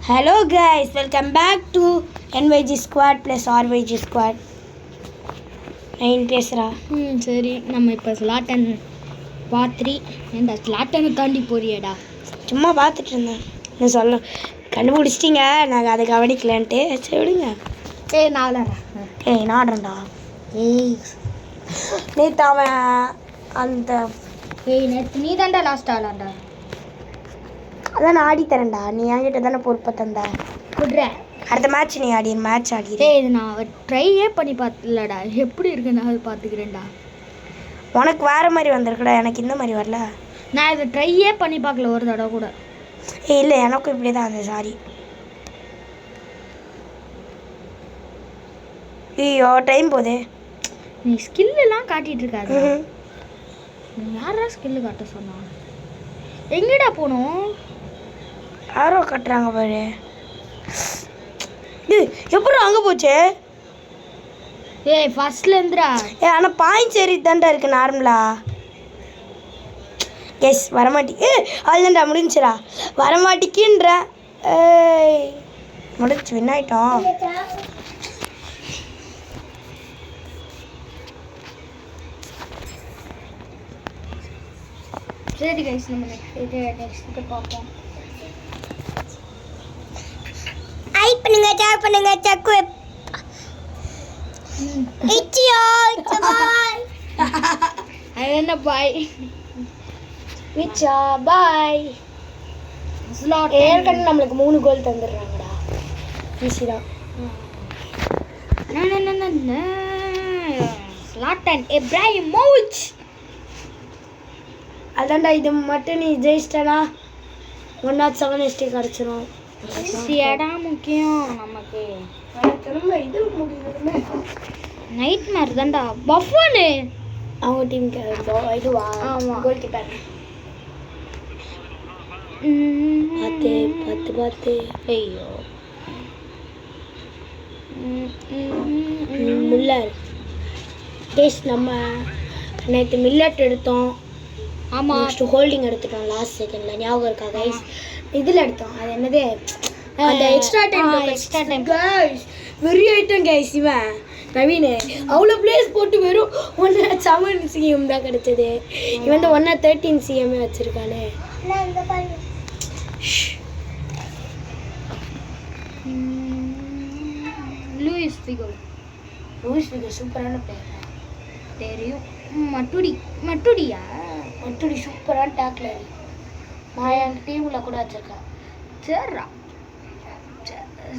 Hello guys, welcome back to NYG Squad plus RYG Squad. நான் பேசுகிறா சரி நம்ம இப்போ ஸ்லாட்டன் பார்ட் 3 ஏண்டா ஸ்லாட்டனை தாண்டி போறியடா? சும்மா பார்த்துட்டு இருந்தேன். நான் சொல்ல கண்டுபிடிச்சிட்டிங்க, நாங்கள் அதை கவனிக்கலான்ட்டு. சரி விடுங்க. நான் விளாட்றேன். நான் ஆடுறேன்டா. நேற்று அவன் அந்த நேற்று நீ தான்டா லாஸ்ட்டாக விளாண்டா. அதான் நான் ஆடித்தரேன்டா. நீ என்கிட்ட தானே பொறுப்பை தந்த. குடுறேன். அடுத்த மேட்ச் நீ மேட்ச் ஆடி. இது நான் ட்ரையே பண்ணி பார்த்தலடா, எப்படி இருக்குன்னு அது பார்த்துக்கிறேன்டா. உனக்கு வேறு மாதிரி வந்திருக்குடா, எனக்கு இந்த மாதிரி வரல. நான் இதை ட்ரையே பண்ணி பார்க்கல ஒரு தடவை கூட. இல்லை எனக்கும் இப்படி தான் அது. சாரி. ஐயோ டைம் போதே. நீ ஸ்கில்லாம் காட்டிகிட்டு இருக்காது. நீ யாரா ஸ்கில்லு காட்ட சொன்னா? எங்கடா போனோம்? யாரோ கட்டுறாங்க பாரு. எப்படி அங்கே போச்சு? ஃபர்ஸ்ட்லேருந்துடா. ஆனால் பாயிண்ட் சரி தான்டா இருக்கு நார்மலா. எஸ் வரமாட்டி. அதுதான்டா முடிஞ்சிடா. வரமாட்டிக்கின்ற முடிச்சு வின் ஆயிட்டோம். சரி கைஸ், நம்ம நெக்ஸ்ட் பார்ப்போம். லைக் பண்ணுங்க, ஷேர் பண்ணுங்க, சக்கு இச்சியோ பாய். அது என்ன பாய்? விச்சா பாய். ஏற்கனவே நம்மளுக்கு 3 கோல் தந்துடுறாங்கடா. ஈஸி தான். ஸ்லாட்டன் இப்ராஹிமோவிச். அதான்டா, இது மட்டும் நீ ஜெயிச்சிட்டனா 107 ST கிடச்சிரும். இடம் முக்கியம் நமக்கு. திரும்ப இது முடியுதுமே. நைட் மேர் தான்டா. பஃபனு அவங்க டீமுக்கு இதுவா? ஆமாம், கோல் கீப்பர். பார்த்து ஐயோ மில்லர் டேஸ்ட். நம்ம நேற்று மில்லட் எடுத்தோம். ஆமாம், நெக்ஸ்ட் ஹோல்டிங் எடுத்துட்டோம் லாஸ்ட் செகண்டில். ஞாபகம் இருக்கா கைஸ்? இதில் எடுத்தோம். அது என்னது, அந்த எக்ஸ்ட்ரா டைம் கைஸ். வெறி ஐட்டம் கைஸ். இவன் நவீன் அவ்வளோ பிளேஸ் போட்டு வெறும் 107 CM தான் கிடைச்சது. இவன் வந்து 113 CM வச்சுருக்கானே. லூயிஸ் ஃபிகோ சூப்பரான பிளேயர் தெரியும். மட்டுடியா? மட்டுடி சூப்பரான டேக்லர். நான் என் டீமில் கூட வச்சுருக்கேன். சரிடா.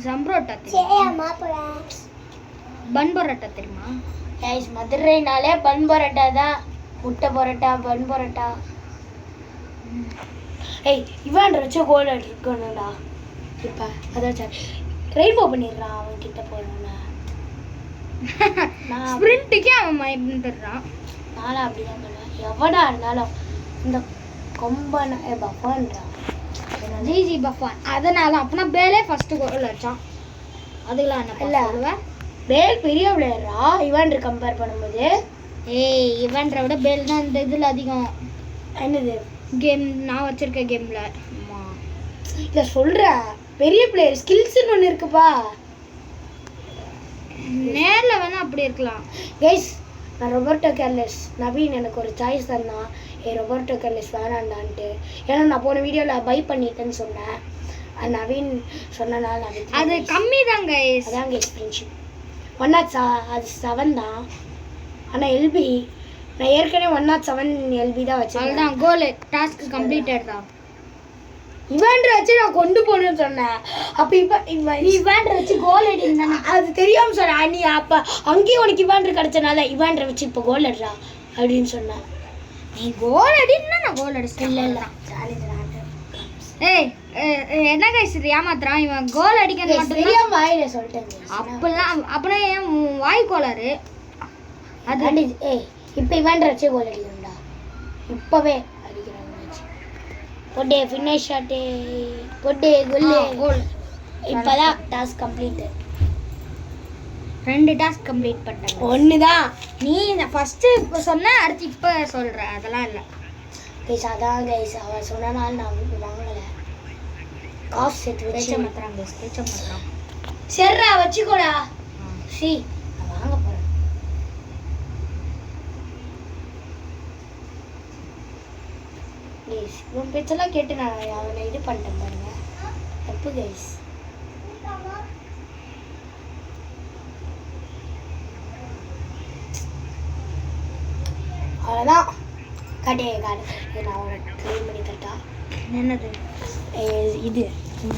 சம்பரோட்டா தெரியுமா? பன் பரோட்டா தெரியுமா? கைஸ் மதுரைனாலே பன் பரோட்டா தான். முட்டை பரோட்டா, பன் பரோட்டா. இவன் வச்சு கோல் இருக்கணும்டா. இப்போ அதான் ரெயின்போ பண்ணிடுறான். அவன் கிட்ட போகணும்னா ஸ்பிரிண்ட்டுக்கே அவன் மயந்துடுறான். நானும் அப்படிதான் பண்ணுவேன். எவனா இருந்தாலும் இந்த கொம்பன பஃபான்றான். ஜிஜி பஃபான். அதனால அப்பனா பேலே ஃபர்ஸ்ட் கோல் அடிச்சான். அதுக்கெல்லாம் என்ன சொல்லுவேன்? பேல் பெரிய பிளேயரா இவன் கம்பேர் பண்ணும்போது. இவன்ற விட பேல் தான் இந்த இதில் அதிகம். என்னது கேம் நான் வச்சிருக்க கேமில்? இல்லை சொல்கிறேன், பெரிய பிளேயர் ஸ்கில்ஸ்ன்னு ஒன்று இருக்குப்பா. நேரில் வேணால் அப்படி இருக்கலாம் கைஸ். நான் ரொபர்ட்டோ கார்லஸ். நவீன் எனக்கு ஒரு சாய்ஸ் தந்தான். ரொபர்ட்டோ கார்லஸ் வேணாண்டான்ட்டு. ஏன்னா நான் போன வீடியோவில் பை பண்ணிட்டேன்னு சொன்னேன். அது நவீன் சொன்னனால அது கம்மி தான் கைஸ். அதான் கைஸ் ஃப்ரெண்ட்ஷிப். அது 7 தான். ஆனால் எல்பி நான் ஏற்கனவே 107 எல்பி தான் வச்சேன். அதுதான் கோல் டாஸ்க் கம்ப்ளீட்டட் தான். இவன்ற வச்சு நான் கொண்டு போகணும்னு சொன்னேன். அப்போ இவன்ற வச்சு கோல் அடினா அது தெரியாமல் சொன்னேன். நீ அப்போ அங்கேயும் உனக்கு இவன்ற கிடச்சனால இவன்ற வச்சு இப்போ கோல் அடிறா அப்படின்னு சொன்னேன். நீ கோல் அடினா நான் கோல் அடிச்சேன். இல்லை என்ன கைஸ் இது ஏமாத்துறான் இவன். கோல் அடிக்கிறது மட்டும் தெரியாம வாயில சொல்லிட்டேன். அப்பெல்லாம் அப்புறம் ஏன் வாய் கோளாறு அது? இப்போ இவன்ற வச்சு கோல் அடிக்கணும்டா. இப்போவே அடிக்கிறாங்க. பொட்டே ஃபினிஷ் ஷாட்டு பொட்டே கோல். இப்போதான் டாஸ்க் கம்ப்ளீட்டு. 2 டாஸ்க் கம்ப்ளீட் பண்ணிட்டேன். 1 தான். நீ ஃபஸ்ட்டு இப்போ சொன்ன, அடுத்து இப்போ சொல்கிற. அதெல்லாம் இல்லை கைஸ். அதான் கைஸ் அவன் சொன்னனால நான் வாங்கலை. காசு சேர்த்து ஸ்கெட்சை வச்சு மாத்துறாங்க ஸ்கெட்சை மாத்துறான். சரிடா வச்சுக்கோடா. சி நான் வாங்க போறேன். கைஸ் இவன் பேச்செல்லாம் கேட்டு நான் அவனை இது பண்ணிட்டேன் பாருங்க. தப்பு கைஸ். அவ்வளோதான். காட்டே காட்டு நான் அவனை க்ளீன் பண்ணி தட்டா. என்னது இது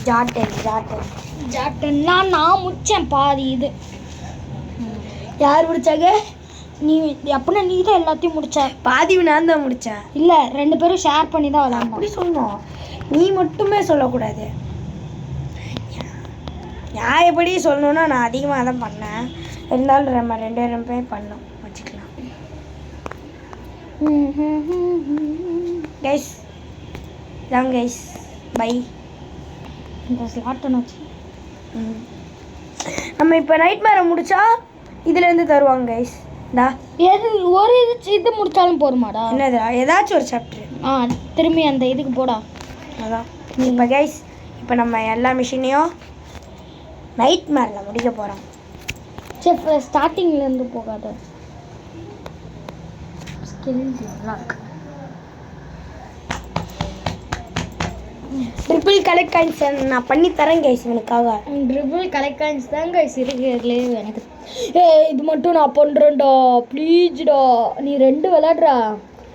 ஜாட்டன் ஜாட்டன் ஜாட்டன்லாம் நான் முடிச்சேன் பாதி இது. யார் முடிச்சாங்க? நீ அப்படின்னா நீ தான் எல்லாத்தையும் முடிச்ச. பாதி நான் தான் முடித்தேன். இல்லை 2 பேரும் ஷேர் பண்ணி தான் விளாண்டோம். அப்படி சொல்லணும். நீ மட்டுமே சொல்லக்கூடாது. நியாயப்படி சொல்லணுன்னா நான் அதிகமாக தான் பண்ணேன். இருந்தாலும் நம்ம 2 பேருமே பண்ணோம் வச்சுக்கலாம். கைஸ் இதான் கைஸ் பை. இந்த ஸ்லாட்டன் வச்சு நம்ம இப்போ நைட் மேரை முடிச்சா இதுலேருந்து தருவாங்க கைஸ். டா எது ஒரு இது முடிச்சாலும் போதுமாடா? என்னதுடா ஏதாச்சும் ஒரு சாப்டர். திரும்பி அந்த இதுக்கு போடா. அதான் இப்போ கைஸ் இப்போ நம்ம எல்லா மிஷினையும் நைட் மேரில் முடிக்க போகிறோம். சரி ஸ்டார்டிங்லேருந்து போகாத. Skill lock triple collect coins நான் பண்ணி தரேன் கைஸ் உனக்காக. ட்ரிபிள் கலெக்ஷன்ஸ் தான் கைஸ் இருக்கிறதுலே எனக்கு. இது மட்டும் நான் பண்ணுறேன்டா ப்ளீஸ்டா. நீ 2 விளாட்றா.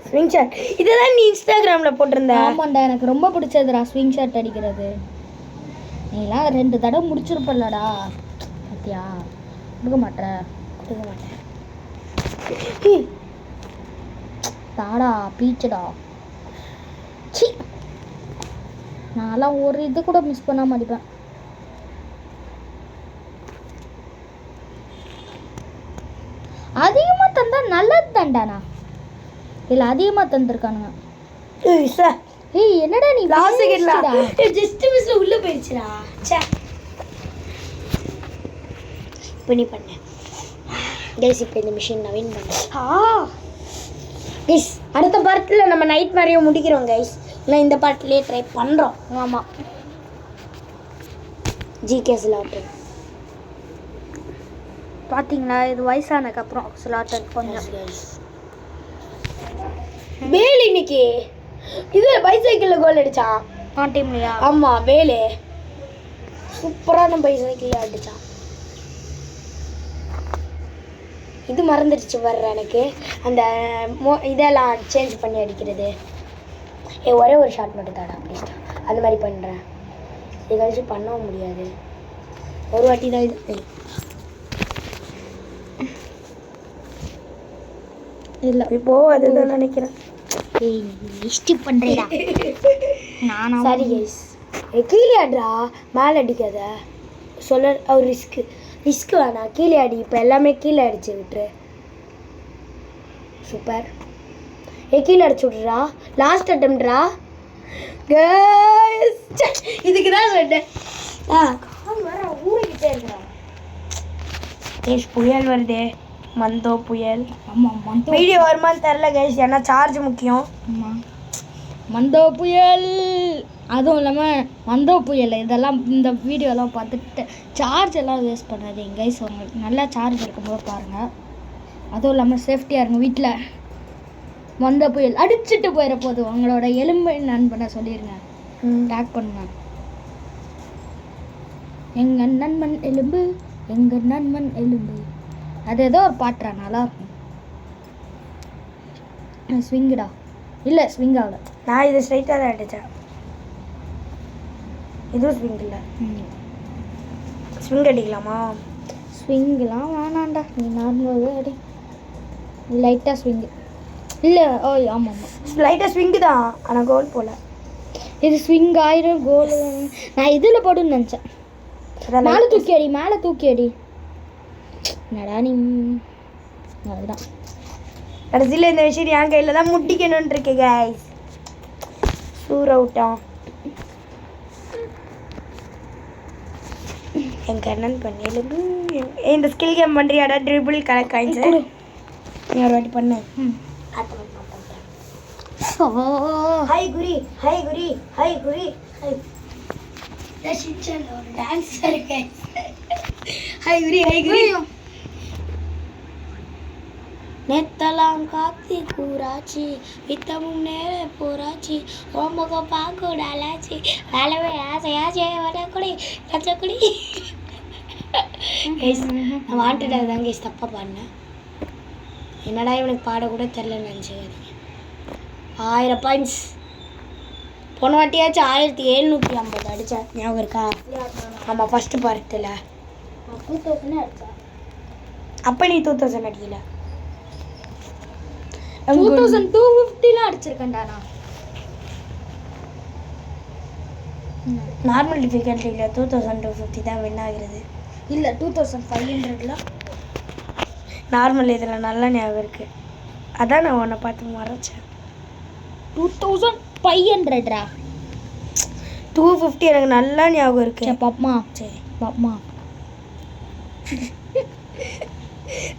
ஸ்விங் ஷாட் இதுதான் நீ இன்ஸ்டாகிராமில் போட்டிருந்த. ஆமாண்டா எனக்கு ரொம்ப பிடிச்சதுடா ஸ்விங் ஷாட் அடிக்கிறது. நீலாம் 2 தடவை முடிச்சிருப்பல்லடா. பார்த்தியா கொடுக்க மாட்டேன். தாடா பீச்சடா. சி நான்லாம் ஒரு இது கூட மிஸ் பண்ணாம அடிப்பேன். அதிகமாக தந்தா நல்லது தான்டாண்ணா. இல்லை அதிகமாக தந்துருக்கானுங்க. ஏய் என்னடா நீ ஜஸ்ட் மிஸ்ல உள்ள போயிடுச்சுடா. ச்சே இப்போ நீ பண்ண கைஸ். இப்போ இந்த மிஷின் நவீன் பண்ண கைஸ். அடுத்த பார்ட்டில் நம்ம நைட் மாதிரியும் முடிக்கிறோம் கைஸ். நான் இந்த பார்ட்லேயே ட்ரை பண்ணுறோம். ஆமாம் ஜிகே ஸ்லாட்டன் பார்த்தீங்களா? இது வயசானதுக்கப்புறம் ஸ்லாட்டன் கொஞ்சம் வேல் இன்னைக்கு இது பைசைக்கிளில் கோல் அடித்தான் டீம்லையா? ஆமாம் வேலு சூப்பரான பைசைக்கிளில் அடித்தான். இது மறந்துடுச்சு வர்ற எனக்கு அந்த இதெல்லாம் சேஞ்ச் பண்ணி அடிக்கிறது. ஒரே ஒரு ஷாட் மட்டும் தாடா ப்ளீஸ். அந்த மாதிரி பண்ணுறேன். இது கழிச்சு பண்ணவும் முடியாது. ஒரு வாட்டி தான் இது இல்லை இப்போ அதுதான் நினைக்கிறேன். பண்ணுறேன் நானா? சரி கைஸ் கீழே ஆடுறா மேலே அடிக்காத சொல்ல. ஒரு ரிஸ்க் வேணாம். கீழே அடி. இப்போ எல்லாமே கீழே அடிச்சு விட்டுரு. சூப்பர். கீழே அடிச்சு விட்றா. லாஸ்ட் அட்டம்ப்ட்ரா கைஸ். இதுக்கு தான் சொன்னேன். ஊறிக்கிட்டே இருக்கிறான். கைஸ் புயல் வருதே. மந்தோ புயல். ஆமாம் வீடியோ வருமானு தெரில கைஸ். ஏன்னா சார்ஜ் முக்கியம். ஆமாம் மந்தோ புயல். அதுவும் இல்லாமல் மந்தோ புயல் இதெல்லாம் இந்த வீடியோலாம் பார்த்துட்டு சார்ஜ் எல்லாம் வேஸ்ட் பண்ணாதீங்க கைஸ். உங்களுக்கு நல்லா சார்ஜ் இருக்கும்போது பாருங்கள். அதுவும் இல்லாமல் சேஃப்டியாக இருங்க வீட்டில். மந்தோ புயல் அடிச்சுட்டு போயிட போது உங்களோட எலும்பை நண்பனை சொல்லிடுங்க. டேக் பண்ணுங்க. எங்கள் நண்பன் எலும்பு எங்கள் நண்பன் எலும்பு. அது ஏதோ ஒரு பாட்டுறா நல்லாயிருக்கும். ஸ்விங்குடா. இல்லை ஸ்விங் ஆகல. நான் இது ஸ்ட்ரைட்டாக தான் அடித்தேன். இதுவும் ஸ்விங் இல்லை. ஸ்விங் அடிக்கலாமா? ஸ்விங்கெலாம் வேணாண்டா. நீ நார்மலாகவே அடி. லைட்டாக ஸ்விங்கு இல்லை. ஓ ஆமாம் ஆமாம் லைட்டாக ஸ்விங்கு தான். ஆனால் கோல் போல். இது ஸ்விங் ஆயிரம் கோல். நான் இதில் போடுன்னு நினச்சேன். மேலே தூக்கி அடி மேலே தூக்கி அடி. என்னடா நீ அதுதான் கடைசியில் இந்த விஷயம் என் கையில் தான் முட்டிக்கணும்னு இருக்கு கைஸ். சூர் அவுட்டான் என் கண்ணன் பண்ணியலும்பு. இந்த ஸ்கில் கேம் பண்ணுறியாடா? ட்ரிபிள் கலெக்ட் காயின்ஸு நீ ஒரு வாட்டி பண்ணு. ஹை குரி ஹை குரி ஹை குரி ஹை ஷின்சான்ல ஒரு டான்ஸ் இருக்கு. ஹை குரி நெத்தலாம் காத்தி கூறாச்சி வித்தமும் நேர போராச்சி ஓமுகம் பாக்கூடாலாச்சி வேலவே ஆசையாச்சே வடக்குடி கச்சக்குடி. நான் வாண்டடா தான் கேஸ் தப்பாக பாடினேன். என்னடா இவனுக்கு பாடக்கூட தெரிலன்னு நினச்சிக்காதீங்க. 1000 பாயிண்ட்ஸ். போன வாட்டியாச்சும் 1750 அடித்தா ஞாபகம் இருக்கா? ஆமாம், ஃபஸ்ட்டு பார்ட்டில் 2000 அடிச்சா. அப்போ நீ 2000 அடிக்கல. 2250 அடிச்சிருக்கேன்டா நான். நார்மல் டிஃபிகல்ட்டியில் 2250 தான் வின் ஆகிறது. இல்லை 2500ல நார்மல் இதில் நல்லா ஞாபகம் இருக்குது. அதான் நான் உன்னை பார்த்து மறைச்சேன். 2500டா. 250 எனக்கு நல்லா ஞாபகம் இருக்கு. சரி பாப்பமா. சரி பாப்பமா.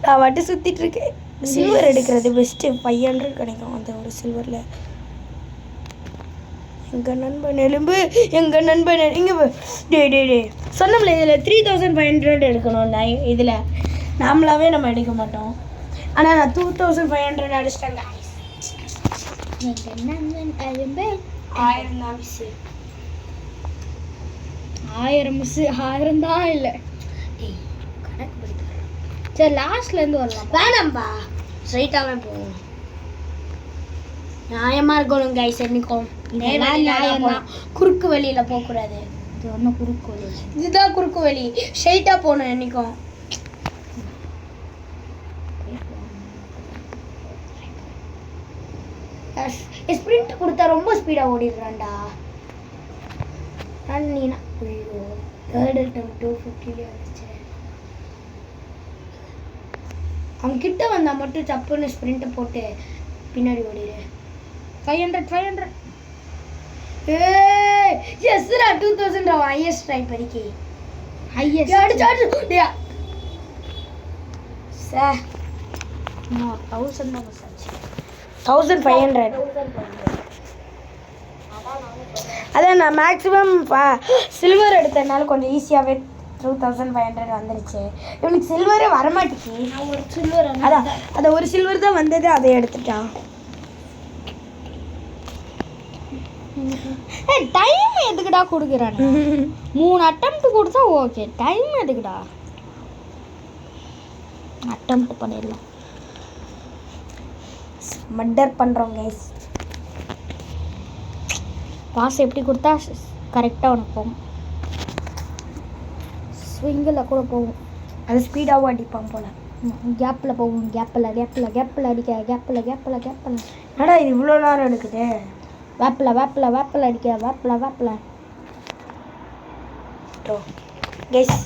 நான் மட்டும் சுற்றிட்டு இருக்கேன். சில்வர் எடுக்கிறது பெஸ்ட்டு. 500 கிடைக்கும் அந்த ஒரு சில்வரில். எங்கள் நண்பன் எலும்பு எங்கள் நண்பன் இங்கே டே சொன்னோம்ல இதில் 3500 எடுக்கணும். நான் இதில் நாமளாவே நம்ம எடுக்க மாட்டோம். ஆனால் நான் 2500 அடிச்சிட்டேங்க. 1000 தான் மிஸ்ஸு. 1000 மிஸ் 1000 தான் இல்லை. கணக்கு படிக்க சரி லாஸ்ட்லேருந்து வரலாம். வேணாம்பா, ஸ்ட்ரைட்டாகவே போவோம். நியாயமாக இருக்கணும் கைஸ். என்னைக்கும் நியாயம். குறுக்கு வழியில் போகக்கூடாது. இது ஒன்றும் குறுக்கு வழி. இதுதான் குறுக்கு வழி. ஸ்ட்ரைட்டாக போகணும் என்னைக்கும். ஸ்ப்ரிண்ட் கொடுத்தா ரொம்ப ஸ்பீடாக ஓடிடுறான்டா. நீனா ஐயோ தேர்ட் ஐட்டம் 250 வந்துச்சு. அவன் கிட்ட வந்தால் மட்டும் சப்புன்னு ஸ்ப்ரிண்ட்டை போட்டு பின்னாடி ஓடிடு. 500 எஸ்ரா 2000 ஹையஸ்ட் ட்ரை பறிக்கி. ஹையஸ்ட் அடிச்சு சார் 1000 தான் மிஸ் ஆச்சு. 1500. அதான் நான் மேக்ஸிமம் சில்வர் எடுத்ததுனால கொஞ்சம் ஈஸியாகவே 2500 வந்துருச்சு. இவனுக்கு சில்வரே வரமாட்டேக்கு. நான் ஒரு சில்வர் அதான் அதை ஒரு சில்வர் தான் வந்தது, அதை எடுத்துட்டான். டைம் எதுக்குடா கொடுக்குறான்? 3 அட்டெம்ப்ட் கொடுத்தா ஓகே. டைம் எதுக்குடா? அட்டெம்ப்ட் பண்ணிடலாம். மர்டர் பண்ணுறோம் கைஸ். பாஸ் எப்படி கொடுத்தா கரெக்டாக உனக்கு போகும். ஸ்விங்கில் கூட போகும். அது ஸ்பீடாகவும் அடிப்பான் போல். கேப்பில் போகும். கேப்பில் அடிக்க. கேப்பில் என்னடா இது இவ்வளோ நேரம் எடுக்குது? வேப்பில் அடிக்க. வேப்பில் கைஸ்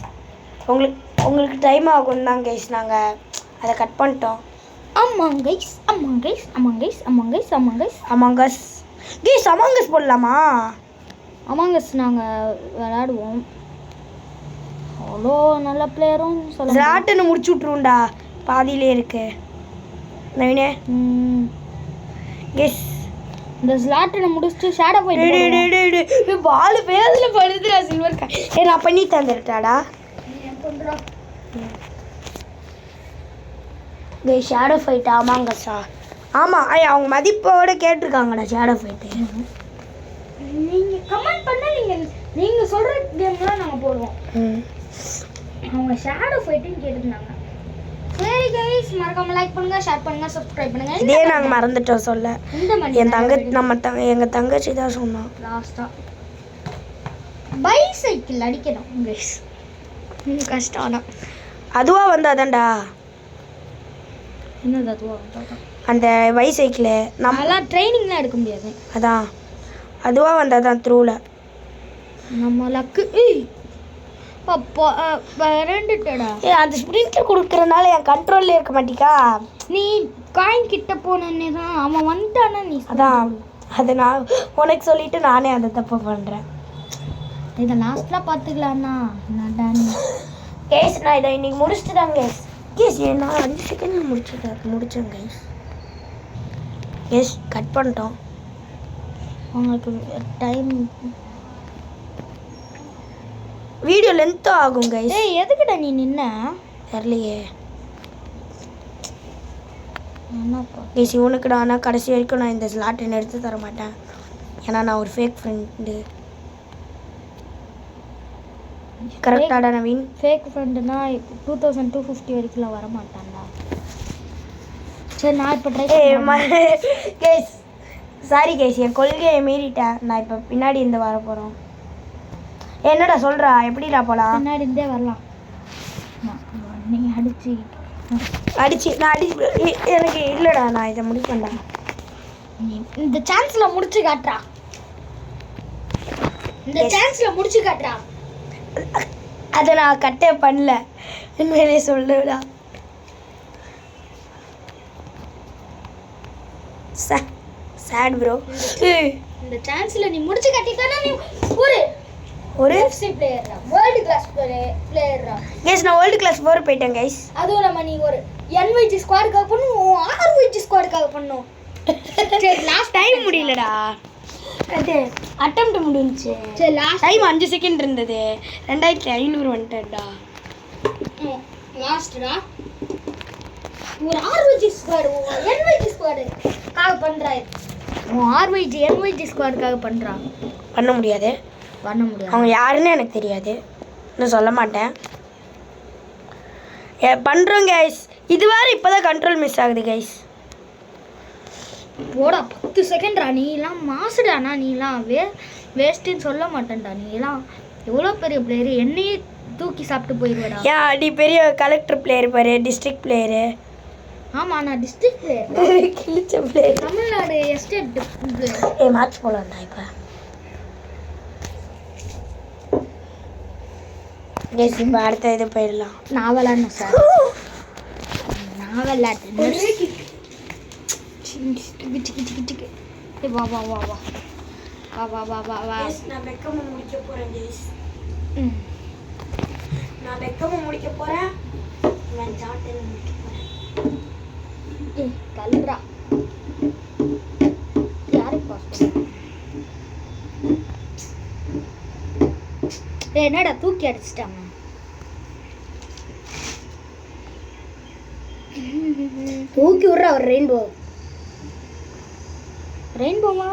உங்களுக்கு டைம் ஆகும் தான் கைஸ். நாங்கள் அதை கட் பண்ணிட்டோம். ஆமாங்க கைஸ். அமாங்கஸ் போடலாமா? அமாங்கஸ் நாங்கள் விளையாடுவோம். அவ்வளோ நல்ல பிளேயரும் சொல்ல ஜாட்டுன்னு முடிச்சு விட்ருவோம்டா, பாதியிலே இருக்கு நவீனே. கைஸ் இந்த ஸ்லாட்டனை முடிச்சுட்டு ஷேடோ போயிட்டு பால் பேதில் படுதுடா சில்வர். நான் பண்ணி தந்துட்டாடா. Shadow fight ஆமாங்கசா. ஆமாம், அவங்க மதிப்போட கேட்டிருக்காங்கடா ஷேடோ ஃபைட்டு. நீங்கள் கமெண்ட் பண்ணால் நீங்கள் சொல்கிற கேம்லாம் நாங்கள் போடுவோம். அவங்க ஷேடோ ஃபைட்டுன்னு கேட்டிருந்தாங்க. சரி கைஸ், மறக்காம லைக் பண்ணுங்க, ஷேர் பண்ணுங்க, சப்ஸ்கிரைப் பண்ணுங்க. இதே நாங்கள் மறந்துட்டோம் சொல்ல. இந்த மாதிரி எங்கள் தங்கச்சி தான் சொன்னோம் லாஸ்ட்டாக பைசைக்கிள் அடிக்கணும் கைஸ். கஷ்டம். ஆனால் அதுவாக வந்தாதான்டா. என்னது அதுவாக? அந்த பைசைக்கிளு நம்மளாம் ட்ரைனிங்லாம் எடுக்க முடியாது. அதான் அதுவாக வந்தால் தான் த்ரூவில் நம்ம லக்கு. அப்போ ரெண்டுடா. அந்த ஸ்ப்ரிண்ட் கொடுக்குறனால என் கண்ட்ரோல்லே இருக்க மாட்டிக்கா. நீ காயின் கிட்ட போனே தான் அவன் வந்துட்டானா நீ. அதான் அதை நான் உனக்கு சொல்லிட்டு நானே அதை தப்பு பண்ணுறேன். இதை லாஸ்ட்டில் பார்த்துக்கலாண்ணா. கேஸ் நான் இதை இன்னைக்கு முடிச்சுட்டு தான் கேஸ் நான் 5 செகண்ட் முடித்தேன் கேஸ் கட் பண்ணிட்டோம். உங்களுக்கு டைம் வீடியோ லென்த்தும் ஆகும் கைஸ். ஏய் எதுக்குடா நீ நின்ன? தெரியலையே என்னப்பா கைஸ். இவனுக்குடா ஆனால் கடைசி வரைக்கும் நான் இந்த ஸ்லாட் எடுத்து தர மாட்டேன். ஏன்னா நான் ஒரு ஃபேக் ஃப்ரெண்டு. கரெக்டாடா நவீன்? ஃபேக் ஃப்ரெண்டுனா 2250 வரைக்கும்லாம் வர மாட்டான்டா. சரி நான் இப்போ ட்ரை கைஸ் சாரி கைஸ், என் கொள்கையை மீறிட்டேன். நான் இப்போ பின்னாடி இருந்து வர போகிறோம். என்னடா சொல்கிறா? எப்படிடா போகலாம்? பின்னாடி இருந்தே வரலாம். நீ அடிச்சு நான் எனக்கு இல்லைடா, நான் இதை முடிப்பேன்டா. இந்த சான்ஸில் முடிச்சு காட்டுறா. இந்த சான்ஸில் முடிச்சு காட்டுறா. அதை நான் கட்டே பண்ணல, உண்மையிலே சொல்லுடா. Sad bro. இந்த சான்ஸில் நீ முடிச்சு காட்டிட்டானா நீ ஒரு FC பிளேயர்ரா, வேர்ல்ட் கிளாஸ் பிளேயர்ரா. கைஸ் நான் வேர்ல்ட் கிளாஸ் 4 போயிட்டேன் கைஸ். அதுவும் நம்ம நீ ஒரு NYG ஸ்குவாடுக்காக பண்ணுவோம், RYG ஸ்குவாடுக்காக பண்ணோம். சரி லாஸ்ட் டைம் முடியலடா. அது அட்டெம்ப்ட் முடிஞ்சுச்சு. சரி லாஸ்ட் டைம் 5 செகண்ட் இருந்தது. 2500 வந்துட்டேன்டா. லாஸ்ட்டா ஒரு RYG squad NYG ஸ்குவாடுக்காக பண்றாய். RYG NYG ஸ்குவாடுக்காக பண்றான். பண்ண முடியாது. அவங்க யாருன்னு எனக்கு தெரியாது, நான் சொல்ல மாட்டேன். பண்ணுறோம் கைஸ். இது வேறு இப்போ தான் கண்ட்ரோல் மிஸ் ஆகுது கைஸ். போடா 10 செகண்ட்ரா. நீலாம் மாசுடாண்ணா. நீலாம் வேஸ்ட்டுன்னு சொல்ல மாட்டேன்டா. நீலாம் எவ்வளோ பெரிய பிளேயரு, என்னையே தூக்கி சாப்பிட்டு போயிடுவேடா. ஏன் நீ பெரிய கலெக்டர் பிளேயர் பாரு, டிஸ்ட்ரிக்ட் பிளேயரு. ஆமாம் நான் டிஸ்ட்ரிக்ட் பிளேயர், கிழிச்ச player, Tamil Nadu state player. Match போகலாம்டா இப்போ. கைஸ் இப்போ அடுத்த இது போயிடலாம். நான் விளாட்ணும் சார், நான் விளாட்றேன். வா வா வா வா வா வா வா வா வா. நான் பெக்கமும் முடிக்க போகிறேன் கைஸ். நான் பெக்கமும் முடிக்க போகிறேன், நான் ஜார்டன் முடிக்க போகிறேன். கல்றா யாருக்கு பாஸ்? என்னடா தூக்கி அடிச்சிட்டாங்க. தூக்கி விட்ற ஒரு ரெயின்போவா?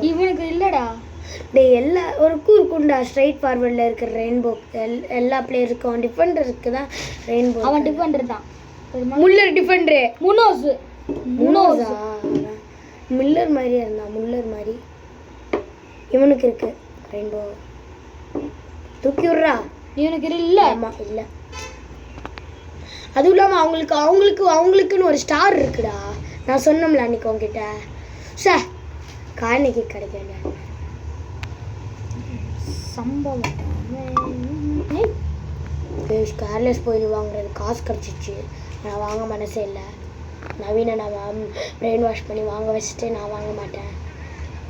இவனுக்கு இல்லடா. டேய் எல்லா ஒருக்கும் இருக்கும்டா. ஸ்ட்ரைட் ஃபார்வர்டில் இருக்கிற ரெயின்போ எல்லா பிளேயருக்கும். டிஃபெண்டருக்கு தான் ரெயின்போ. அவன் டிஃபெண்டர் தான். Muller Defender. முனோஸா மில்லர் மாதிரியே இருந்தான், முல்லர் மாதிரி. இவனுக்கு இருக்கு ரெயின்போ. தூக்கி விட்றா. இவனுக்கு இல்லை. ஆமாம் இல்லை. அதுவும் இல்லாமல் அவங்களுக்குன்னு ஒரு ஸ்டார் இருக்குடா. நான் சொன்னோம்ல அன்னைக்கு உங்ககிட்ட. சார் கார்னிக்கு கிடைக்கல சம்பவம். கேர்லெஸ் போய் வாங்குறது காசு கிடச்சிச்சு. நான் வாங்க மனசே இல்லை. நவீனை நான் பிரெயின் வாஷ் பண்ணி வாங்க வச்சுட்டு நான் வாங்க மாட்டேன்.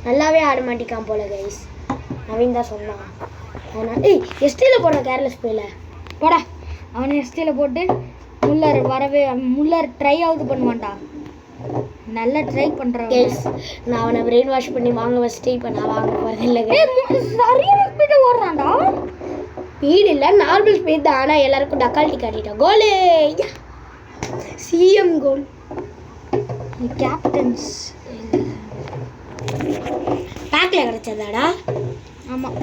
நல்லாவே ஆட மாட்டேக்கான் போல கைஸ். நவீன் தான் சொன்னான். அதனால் எஸ்டியில் போடுறேன் கேர்லெஸ் போயில போடா. அவனை எஸ்டியில் போட்டு முல்லர் ட்ரை ஆகுது பண்ணுவான்டா. நல்லா ட்ரை பண்ணுறான். நான் அவனை பிரெயின் வாஷ் பண்ணி வாங்க வச்சுட்டு இப்போ நான் வாங்க போகிறது இல்லை. சரியான ஸ்பீடாக ஓடுறான்டா. ஸ்பீடு இல்லை, நார்மல் ஸ்பீட் தான். ஆனால் எல்லாருக்கும் டக்கால்ட்டி காட்டிட்டான். கோலு, சிஎம் கோல். கேப்டன்ஸ் பேக்கில் கிடச்சதாடா. ஆமாம்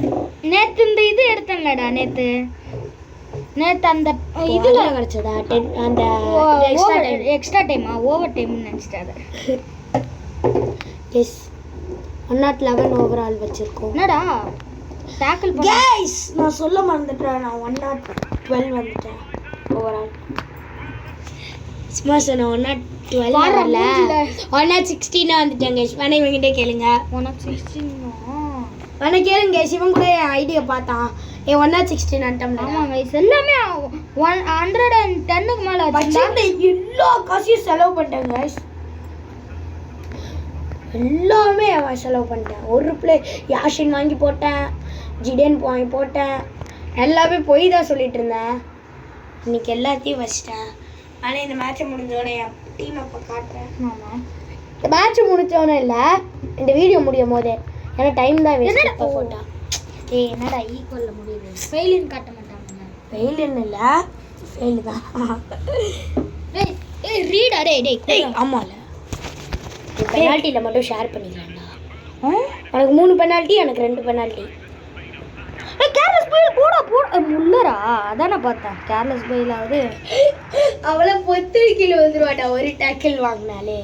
நேற்று இந்த இது எடுத்தேன்லடா. நேற்று அந்த இதில் கிடச்சதா? அந்த எக்ஸ்ட்ரா டைமா ஓவர் டைம்னு நினச்சிட்டாரு. எஸ் 111 ஓவரால் வச்சுருக்கோம். என்னடா டேக்கிள் கைஸ் நான் சொல்ல மறந்துட்டேன். நான் 112 வந்துட்டேன் ஓவரால். சும்மா சொன்னேன் 112 வரல, 116 வந்துட்டேன் கைஸ். வேணா இவங்கிட்டே கேளுங்க. 116 வேணா கேளுங்க. சிவன் கூட என் ஐடியா பார்த்தான். 116 வந்துட்டோம்ல. ஆமாம் கைஸ் எல்லாமே 110க்கு மேலே வச்சுருந்தா. எல்லா காசையும் செலவு பண்ணிட்டேன் கைஸ். எல்லாமே செலவு பண்ணிட்டேன். ஒரு பிளே யாஷின் வாங்கி போட்டேன், ஜிடேன் வாங்கி போட்டேன். எல்லாமே போய் தான் சொல்லிட்டு இருந்தேன். இன்னைக்கு எல்லாத்தையும் வச்சிட்டேன். ஆனால் இந்த மேட்சை முடிஞ்சோடனே என் டீம் அப்போ காட்டுறேன். ஆமாம் இந்த மேட்ச் முடிஞ்சோடனே இல்லை, இந்த வீடியோ முடியும் போதே. ஏன்னா டைம் தான் வேஸ்ட் போட்டா. ஏய் என்னடா ஈக்குவல்ல முடியுது ஃபெயிலின் காட்ட மாட்டாங்க ஃபெயிலுன்னு இல்லை ஃபெயிலு தான். ஏய் ரீடா டேய் ஆமாம்ல பெனால்ட்டியில் மட்டும் ஷேர் பண்ணிக்கலாம்டா. உனக்கு 3 பெனால்ட்டி எனக்கு 2 பெனால்ட்டி. கேர்லெஸ் பாயில் போட முள்ளரா அதான் நான் பார்த்தேன் கேர்லெஸ் பாயிலாவது அவளை பொத்து கீழே வந்துருவாடா ஒரு டேக்கிள் வாங்கினாலே.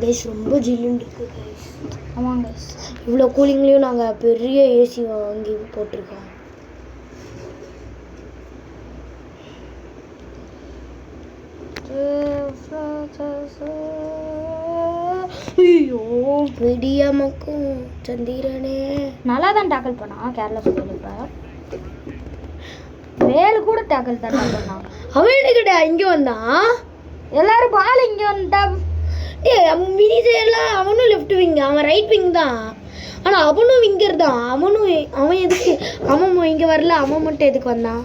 கைஸ் ரொம்ப ஜில்லுன்னு இருக்கு கைஸ். ஆமாங்க இவ்வளோ கூலிங்லேயும் நாங்கள் பெரிய ஏசி வாங்கி போட்டிருக்கோம். ஐயோ விடியமக்கும் சந்திரனே. நல்லா தான் டேக்கிள் பண்ணான் கேர்லெஸ் பாயில். வேலு கூட டேக்கிள் தான் பண்ணான். அவன் என்னடா இங்கே வந்தான்? எல்லாரும் பால் இங்கே வந்துட்டா. மினி எல்லாம் அவனும் லெஃப்ட் விங், அவன் ரைட் விங் தான். ஆனால் அவனும் விங்கர் தான். அவன் எதுக்கு அவன் இங்கே வரல, அவன் மட்டும் எதுக்கு வந்தான்?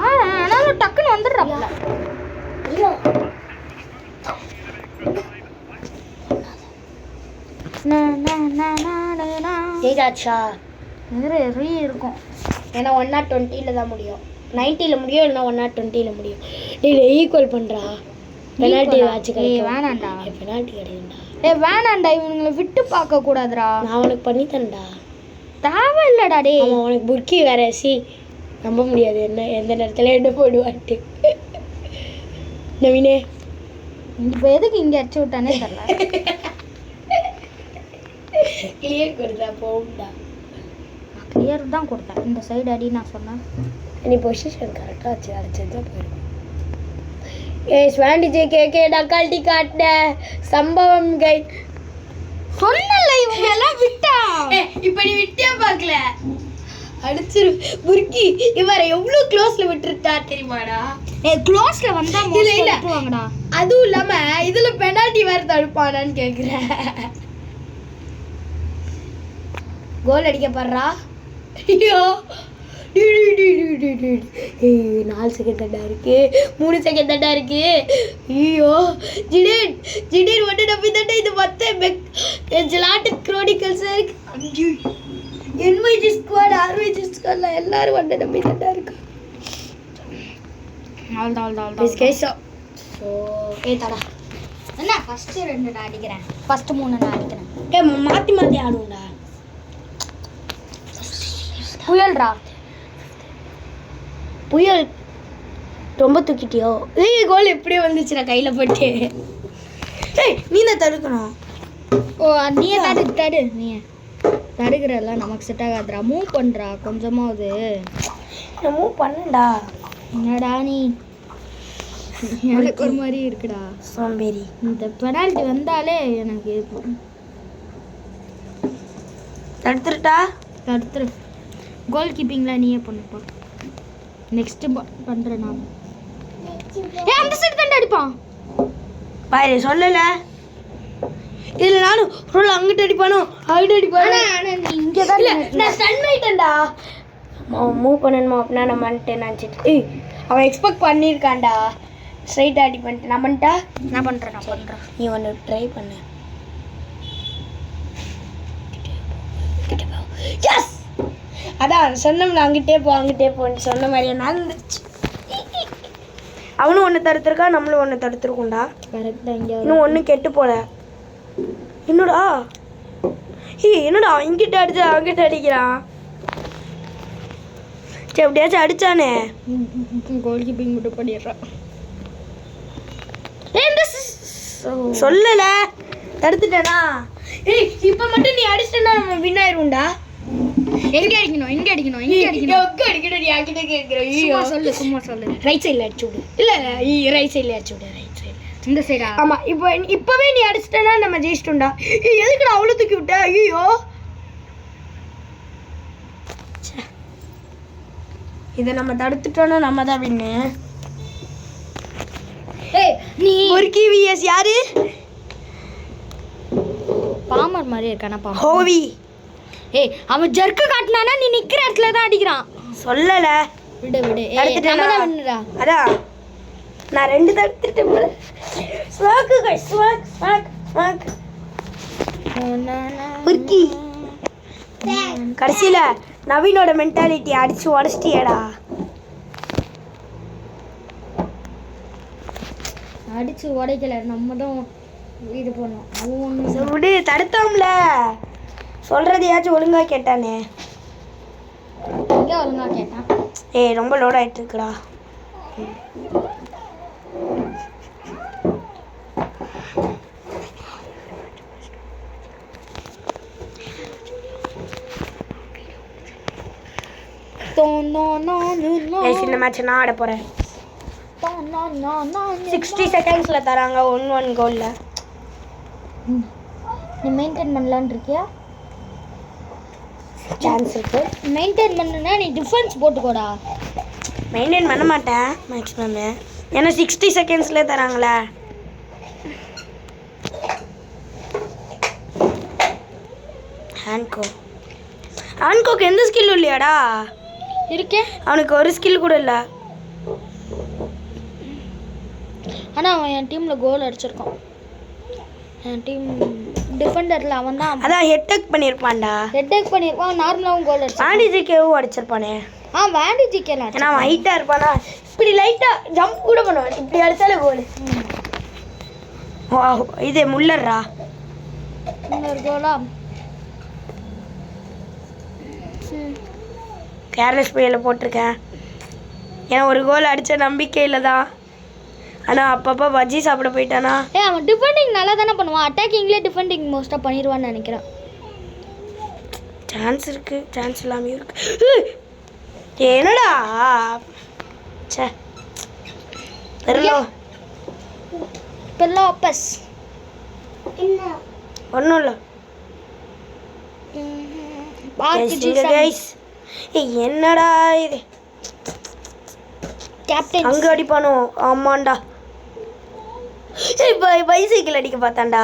ஆனாலும் டக்குன்னு வந்துடுறாப்ல. ஜெயிதாச்சா ரீ இருக்கும். ஏன்னா 120 தான் முடியும், 90 முடியும், இல்லைன்னா 120 முடியும். ஈக்குவல் பண்ணுறா. பெனால்ட்டி ஆச்சு கிடைக்கும். வேணாண்டா பெனால்ட்டி கிடைக்கும்டா. வேணாண்டா இவனுங்களை விட்டு பார்க்க கூடாதுடா. நான் உனக்கு பண்ணித்தரேன்டா. தேவை இல்லடா டே. உனக்கு புர்க்கி வேற நம்ப முடியாது என்ன எந்த நேரத்தில் என்ன போடுவான்ட்டு. நவீனே இப்போ எதுக்கு இங்கே அடிச்சு விட்டானே தெரியல. கிளியர் கொடுத்தா போகும்டா. கிளியர் தான் கொடுத்தேன். இந்த சைடு அடி நான் சொன்னேன். நீ பொசிஷன் கரெக்டாக வச்சு அடிச்சது தான் போயிருக்கும். ஸ்வாண்டி ஜே டக்கால்ட்டி காட்டின சம்பவம் கை சொன்னல இவங்க எல்லாம் விட்டா. இப்போ நீ விட்டே பார்க்கல அடிச்சிரு புர்க்கி. இவரை எவ்வளோ க்ளோஸில் விட்டுருட்டா தெரியுமாடா? க்ளோஸ்ல வந்தா வாங்கடா. அதுவும் இல்லாமல் இதில் பெனால்ட்டி வேறு தடுப்பானான்னு கேட்குறேன். கோல் அடிக்க பாடுறா. ஐயோ 4 செகண்ட் தண்டா இருக்கு, 3 செகண்ட் தண்டா இருக்கு. ஐயோ ஜிடேன் ஒன்று நம்பி தண்டா. இது மொத்த ஜெலாட்டிக் குரோனிக்கல்ஸ் இருக்கு. என்வைஜி ஸ்குவாட் ஆர்வைஜி ஸ்குவாட்ல எல்லாரும் ஒன்று நம்பி தண்டா இருக்கு. தடா என்ன ஃபர்ஸ்ட் 2 நான் அடிக்கிறேன், ஃபர்ஸ்ட் 3 நான் அடிக்கிறேன். மாற்றி மாற்றி ஆடுவோம்டா. புயல்ரா புயல் ரொம்ப தூக்கிட்டியோ? கோல் எப்படியோ வந்துச்சுடா கையில் போட்டு. நீ தான் தடுக்கணும். நீயே தடு நீ தடுக்கிறதெல்லாம் நமக்கு செட் ஆகாதுடா. மூவ் பண்ணுறா கொஞ்சமாவது. நான் மூவ் பண்ணேன்டா. என்னடா நீ எனக்கு ஒரு மாதிரி இருக்குடா சோம்பேறி. இந்த பெனால்ட்டி வந்தாலே எனக்கு தடுத்துருட்டா. தடுத்துரு. கோல் கீப்பிங்லாம் நீயே பண்ணுப்பா. நெக்ஸ்ட் பண்ணுறேன் நான். அந்த சைடு தாண்டா அடிப்பான் பாரு சொல்லல. இல்லை நானும் ரோல் அங்கிட்டு அடிப்பானோ அங்கிட்டு அடிப்பானோ. நீ இங்கே தான் நான் ஸ்டன் ஆயிட்டேன்டா. மூவ் பண்ணணுமா அப்படின்னா நான் பண்ணிட்டேன் நினச்சிட்டு. அவன் எக்ஸ்பெக்ட் பண்ணியிருக்கான்டா. ஸ்ட்ரைட்டாக அடி பண்ணிட்டேன். நான் பண்ணிட்டா. நான் பண்ணுறேன். நீ ஒன்று ட்ரை பண்ண. எஸ் அதான் சொன்னோம்ல அங்கிட்டே போன்னு சொன்ன மாதிரியே நடந்துச்சு. அவனும் ஒன்று தடுத்துருக்கா, நம்மளும் ஒன்று தடுத்துருக்கோண்டா. கரெக்டாக இங்கே இன்னும் ஒன்று கெட்டு போல. என்னடா என்னடா இங்கிட்ட அடிச்சா அங்கிட்ட அடிக்கிறான். சரி எப்படியாச்சும் அடிச்சானே. கோல் கீப்பிங் மட்டும் பண்ணிடுறான். சொல்லல தடுத்துட்டேனா? இப்போ மட்டும் நீ அடிச்சிட்டா நம்ம வின் ஆயிருவோம்டா. எங்க அடிக்கணும் நீ என்கிட்ட கேட்குற. சும்மா சொல்லு. ரைட் சைடில் அடிச்சு விடு. இல்லை ரைட் சைடில் அடிச்சு விடு. ரைட் சைடில் இந்த சைடா? ஆமாம். இப்போவே நீ அடிச்சிட்டேன்னா நம்ம ஜெயிச்சிட்டோம்டா. எதுக்குடா அவ்வளோ தூக்கி விட்ட? ஐயோ இதை நம்ம தடுத்துட்டோன்னா நம்ம தான் வின்னு. நீ ஒரு கிவிஎஸ் யாரு? பாமர் மாதிரி இருக்கானா? ஹோவி. அவன் ஜர்க்கு காட்டினானா நீ நிக்கிற இடத்துல தான் அடிக்கிறான். சொல்லல விடு விடு தடுத்துட்டேனா? விடுடா. அதான் நான் 2 தடுத்துட்டேன். ஸ்வாக்கு கைஸ், ஸ்வாக் ஸ்வாக் ஸ்வாக். புர்க்கி. கடைசியில நவீனோட மென்டாலிட்டி அடிச்சு உடச்சிட்டியடா. அடிச்சு உடைக்கல, நம்ம தான் இது பண்ணோம். அவன் விடு, தடுத்தாம்ல. சொல்றதையாச்சும் ஒழுங்கா கேட்டானே. எங்கே ஒழுங்கா கேட்டான்? ஏய் ரொம்ப லோட் ஆயிட்டு இருக்குடா. இந்த மேட்ச் நான் ஆட போறேன். 60 செகண்ட்ஸ்ல தராங்க 1-1 கோல்ல. நீ மெயின்டைன் பண்ணலான்னு இருக்கியா? சான்ஸ் இருக்கு. மெயின்டைன் பண்ணுனா நீ டிஃபென்ஸ் போட்டுக்கோடா. மெயின்டைன் பண்ண மாட்டேன் மேக்ஸிமம். ஏன்னா 60 செகண்ட்ஸ்ல தராங்களே. ஹான்கோக்கு எந்த ஸ்கில் இல்லையாடா? இருக்கே, அவனுக்கு ஒரு ஸ்கில் கூட இல்லை. ஆனால் அவன் என் டீமில் கோல் அடிச்சிருக்கான். என் டீம் டிஃபெண்டரில் அவன் தான். அதான் ஹெட்டக் பண்ணியிருப்பான்டா. ஹெட்டேக் பண்ணியிருப்பான். நார்மலாகவும் கோல் அடிச்சான். வாண்டிஜிக்கேவும் அடிச்சிருப்பானே. வேண்டி ஜிக்கேல ஏன்னா அவன் ஹைட்டாக இருப்பானா, இப்படி லைட்டாக ஜம்ப் கூட பண்ணுவான். இப்படி அடித்தாலே கோல். இது முல்லர்ரா. இன்னொரு கோலா? கேர்லெஸ் பிளேயில் போட்டிருக்கேன். ஏன்னா ஒரு கோல் அடித்த நம்பிக்கையில் தான். ஆனால் அப்பப்போ பஜ்ஜி சாப்பிட போயிட்டானா. அவன் டிஃபெண்டிங் நல்லா தானே பண்ணுவான். அட்டாக்கிங்லேயே டிஃபெண்டிங் மோஸ்ட்டாக பண்ணிடுவான்னு நினைக்கிறேன். சான்ஸ் இருக்கு, சான்ஸ் இல்லாமையும் இருக்கு. என்னடா சே பெல்லோபஸ் ஒன்றும் இல்லை. என்னடா இது? கேப்டன் அங்கே அடிப்பானோ? ஆமாண்டா. இப்போ பைசைக்கிள் அடிக்க பார்த்தான்டா.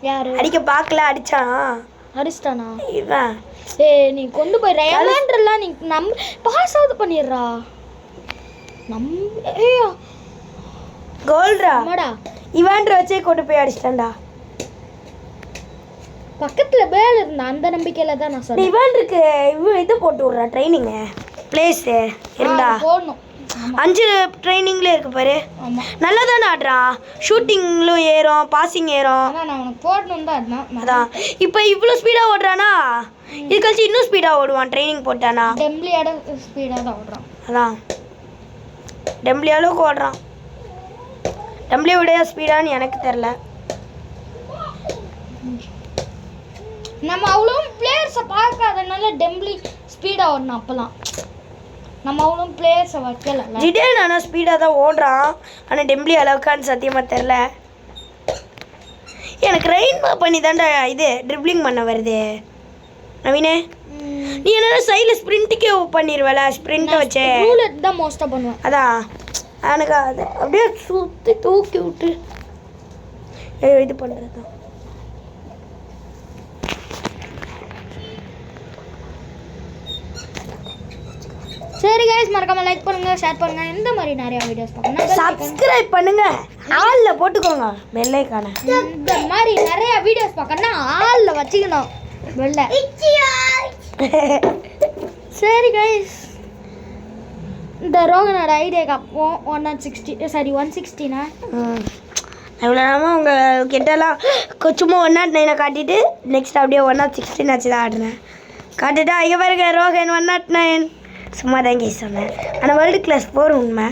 யாரு அடிக்க பார்க்கல, அடிச்சான். அடிச்சிட்டானா? இவன் நீ கொண்டு போய் ரயாலான்றலாம். நீ பாஸ் ஆகுது பண்ணிடுறா. கோல்ரா அம்மாடா, இவான்ற வச்சே கொண்டு போய் அடிச்சிட்டான்டா. பக்கத்துல பேல் இருந்தா அந்த நம்பிக்கையில தான் நான் சொன்னேன். இவன் இருக்கு, இது போட்டு விட்றா ட்ரைனிங்கு பிளேஸ் இருந்தா போடணும். 5 ட்ரைனிங்ல இருக்கு பாரு. நல்லா தானே ஆடுறான். ஷூட்டிங்லும் ஏறும், பாசிங் ஏறும். அதான் நான் உனக்கு போடணும் தான். அதான் இப்போ இவ்வளோ ஸ்பீடாக ஓடுறானா, இது கழிச்சு இன்னும் ஸ்பீடாக ஓடுவான் ட்ரைனிங் போட்டானா. டெம்ப்ளியோட ஸ்பீடாக தான் ஓடுறான். அதான் டெம்ப்ளி அளவுக்கு ஓடுறான். டெம்ப்ளி விட ஸ்பீடான்னு எனக்கு தெரில. நம்ம அவ்வளோ பிளேயர்ஸை பார்க்காதனால டெம்ப்ளி ஸ்பீடாக ஓடணும். அப்போலாம் நம்ம அவ்வளோ பிளேயர்ஸை வைக்கல. ஜிடேன் ஆனால் ஸ்பீடாக தான் ஓடுறான். ஆனால் டெம்ப்ளி அளவுக்கான்னு சத்தியமாக தெரில. எனக்கு ரெயின் பண்ணி தாண்டா இது ட்ரிப்ளிங் பண்ண வருது. நவீனே, நீ என்ன சைடில் ஸ்ப்ரிண்ட்டுக்கே பண்ணிடுவல, ஸ்ப்ரிண்ட்டை வச்சே ரூலட் தான் மோஸ்ட்டாக பண்ணுவேன். அதான் எனக்கு அது அப்படியே சுற்றி தூக்கி விட்டு இது பண்ணுறது தான். சரி கைஸ், மறக்காம லைக் பண்ணுங்க, ஷேர் பண்ணுங்க. இந்த மாதிரி நிறைய வீடியோஸ் பார்க்கணும். சப்ஸ்கிரைப் பண்ணுங்க, ஆல்ல போட்டுக்கோங்க பெல் ஐகானை. இந்த மாதிரி நிறைய வீடியோஸ் பார்க்கணும்னா ஆல்ல வச்சுக்கணும் பெல்ல. சரி கைஸ், இந்த ரோகனோட ஐடியா காப்போம். 169 இவ்வளோ நேரமாக உங்கள் கிட்டலாம் சும்மா 109 காட்டிட்டு நெக்ஸ்ட் அப்படியே 116 ஆச்சு தான் ஆடுனேன். காட்டுட்டா இங்கே பாருங்க ரோகன் 109 சும்மா தான் கேஸ் சொன்னேன். ஆனால் வேர்ல்டு கிளாஸ் 4 உண்மை.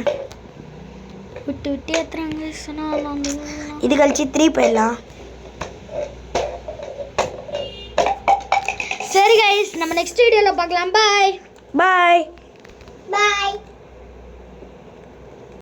விட்டு விட்டு ஏற்றுறாங்க சொன்னாலும் இது கழிச்சு 3 போயிடலாம். சரி கைஸ், நம்ம நெக்ஸ்ட் வீடியோவில் பார்க்கலாம். பாய் பாய் பாய்.